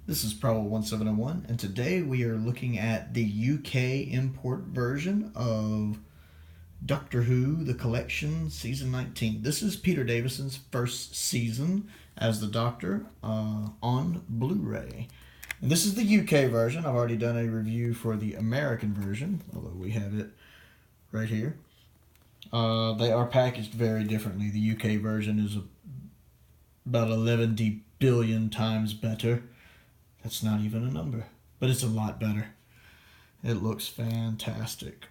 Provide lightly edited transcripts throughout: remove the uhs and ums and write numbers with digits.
This is Probable 1701, and today we are looking at the UK import version of Doctor Who, The Collection, Season 19. This is Perter Davison's first season as the Doctor on Blu-ray. And this is the UK version. I've already done a review for the American version, although we have it right here. They are packaged very differently. The UK version is about 11 billion times better. That's not even a number, but it's a lot better. It looks fantastic.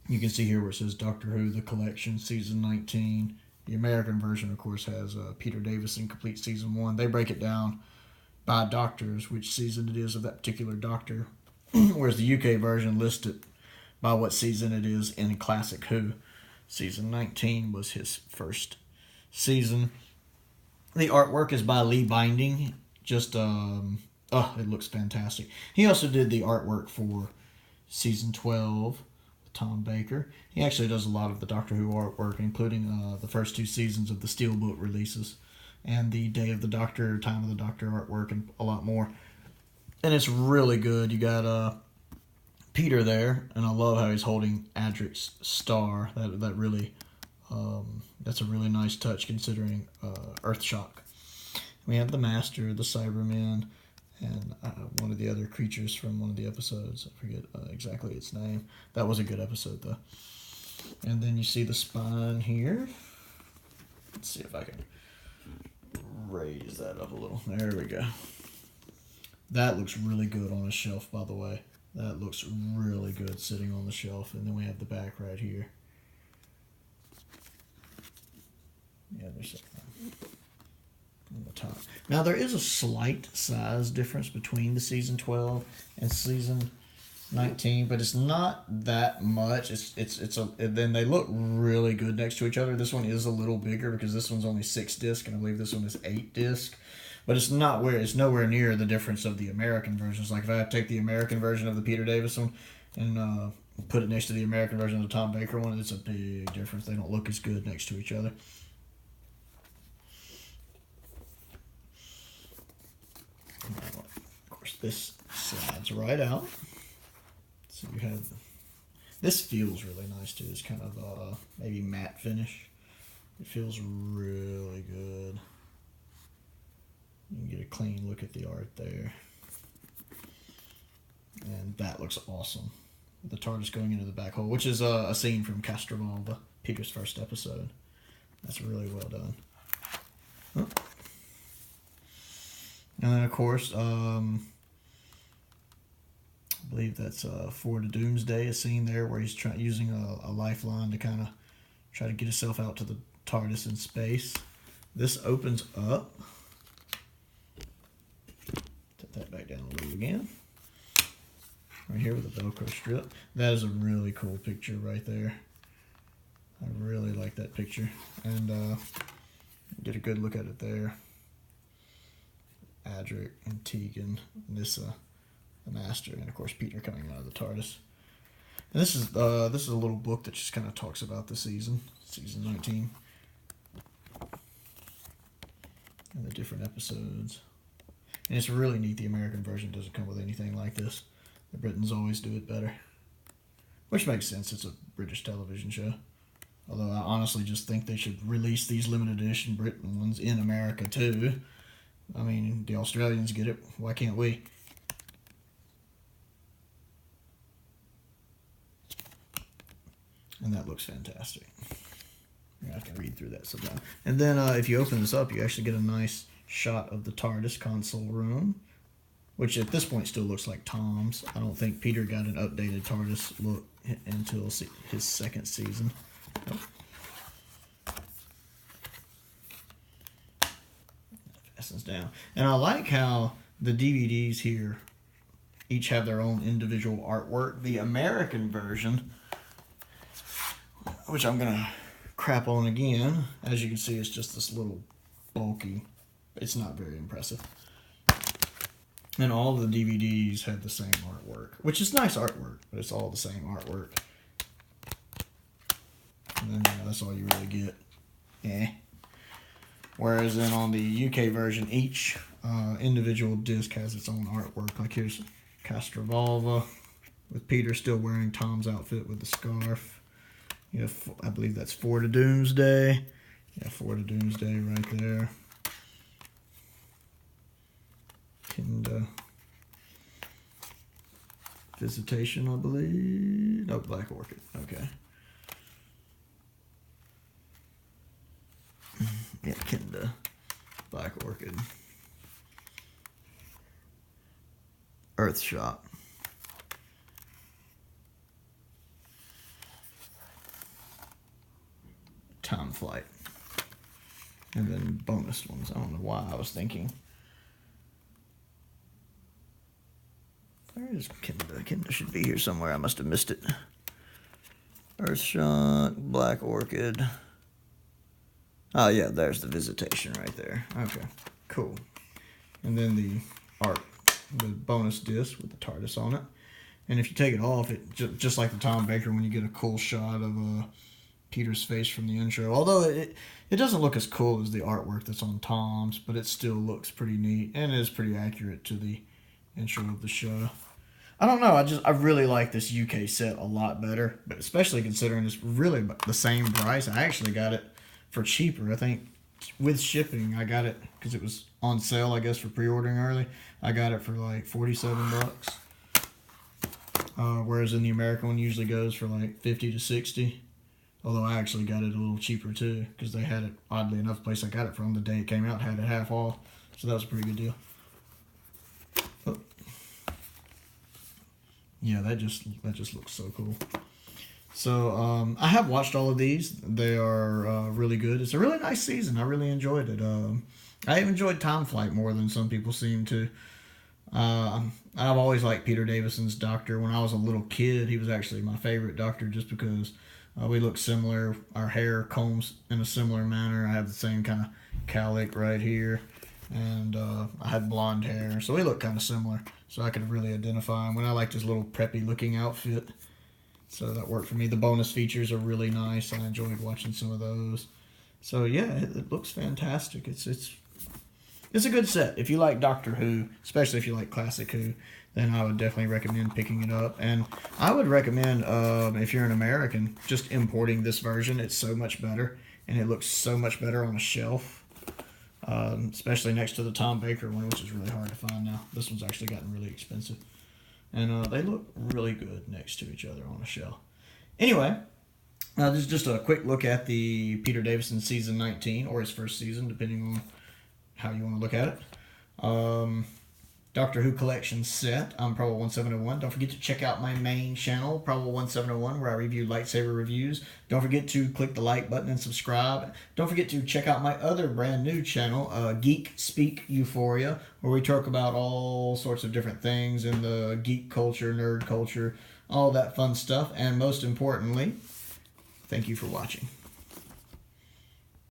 You can see here where it says Doctor Who, The Collection, Season 19. The American version, of course, has Perter Davison, Complete Season 1. They break it down by doctors, which season it is of that particular doctor, whereas the UK version lists it by what season it is in Classic Who. Season 19 was his first season. The artwork is by Lee Binding. Just, it looks fantastic. He also did the artwork for Season 12 with Tom Baker. He actually does a lot of the Doctor Who artwork, including the first two seasons of the Steelbook releases, and the Day of the Doctor, Time of the Doctor artwork, and a lot more. And it's really good. You got Peter there, and I love how he's holding Adric's star. That really, that's a really nice touch considering Earthshock. We have the Master, the Cybermen, and one of the other creatures from one of the episodes. I forget exactly its name. That was a good episode, though. And then you see the spine here. Let's see if I can raise that up a little. There we go. That looks really good on a shelf, by the way. That looks really good sitting on the shelf. And then we have the back right here. Yeah, there's something on the top. Now there is a slight size difference between the season 12 and season 19, but it's not that much. Then they look really good next to each other. This one is a little bigger because this one's only 6 disc, and I believe this one is 8 disc. But it's nowhere near the difference of the American versions. Like if I take the American version of the Perter Davison and put it next to the American version of the Tom Baker one, it's a big difference. They don't look as good next to each other. Of course, this slides right out. So you have this feels really nice too. It's kind of maybe matte finish. It feels really good. You can get a clean look at the art there, and that looks awesome. The TARDIS going into the black hole, which is a scene from Castrovalva, Peter's first episode. That's really well done. Oh. And then, of course, I believe that's for the Doomsday, a scene there where he's using a lifeline to kind of try to get himself out to the TARDIS in space. This opens up. Set that back down a little again. Right here with a Velcro strip. That is a really cool picture right there. I really like that picture. And get a good look at it there. Adric and Tegan, Nyssa, the Master, and of course Peter coming out of the TARDIS. And this is a little book that just kind of talks about the season 19, and the different episodes. And it's really neat. The American version doesn't come with anything like this. The Britons always do it better, which makes sense. It's a British television show. Although I honestly just think they should release these limited edition Britain ones in America too. I mean, the Australians get it. Why can't we? And that looks fantastic. You're going to have to read through that sometime. And then if you open this up, you actually get a nice shot of the TARDIS console room, which at this point still looks like Tom's. I don't think Peter got an updated TARDIS look until his second season. Oh. Down. And I like how the DVDs here each have their own individual artwork. The American version, which I'm going to crap on again, as you can see, it's just this little bulky, it's not very impressive. And all the DVDs have the same artwork, which is nice artwork, but it's all the same artwork. And then that's all you really get. Whereas then on the UK version, each individual disc has its own artwork. Like here's Castrovalva with Peter still wearing Tom's outfit with the scarf. You have, I believe that's 4 to Doomsday. Yeah, 4 to Doomsday right there. And Visitation, I believe. No, Black Orchid. Okay. Yeah, Kinda. Black Orchid. Earthshot. Time Flight. And then bonus ones. I don't know why I was thinking. Where is Kinda? Kinda should be here somewhere. I must have missed it. Earthshot, Black Orchid. Oh yeah, there's the Visitation right there. Okay, cool. And then the art, the bonus disc with the TARDIS on it. And if you take it off, it just like the Tom Baker when you get a cool shot of Peter's face from the intro. Although it doesn't look as cool as the artwork that's on Tom's, but it still looks pretty neat and is pretty accurate to the intro of the show. I don't know. I really like this UK set a lot better, but especially considering it's really the same price. I actually got it for cheaper. I think with shipping, I got it because it was on sale, I guess, for pre-ordering early. I got it for like $47. Whereas in the American one usually goes for like 50 to 60. Although I actually got it a little cheaper too because they had it, oddly enough, the place I got it from the day it came out had it half off. So that was a pretty good deal. Oh. Yeah, that just looks so cool. So I have watched all of these. They are really good. It's a really nice season. I really enjoyed it. I have enjoyed Time Flight more than some people seem to. I've always liked Peter Davison's Doctor. When I was a little kid, he was actually my favorite Doctor just because we look similar. Our hair combs in a similar manner. I have the same kind of cowlick right here. And I had blonde hair, so we look kind of similar. So I could really identify him. When I liked his little preppy looking outfit. So that worked for me. The bonus features are really nice. I enjoyed watching some of those. So yeah, it looks fantastic. It's a good set. If you like Doctor Who, especially if you like Classic Who, then I would definitely recommend picking it up. And I would recommend, if you're an American, just importing this version. It's so much better, and it looks so much better on a shelf. Especially next to the Tom Baker one, which is really hard to find now. This one's actually gotten really expensive. And they look really good next to each other on a shelf. Anyway, this is just a quick look at the Peter Davison Season 19, or his first season, depending on how you want to look at it. Doctor Who Collection set. I'm Probable1701. Don't forget to check out my main channel, Probable1701, where I review lightsaber reviews. Don't forget to click the like button and subscribe. Don't forget to check out my other brand new channel, Geek Speak Euphoria, where we talk about all sorts of different things in the geek culture, nerd culture, all that fun stuff. And most importantly, thank you for watching.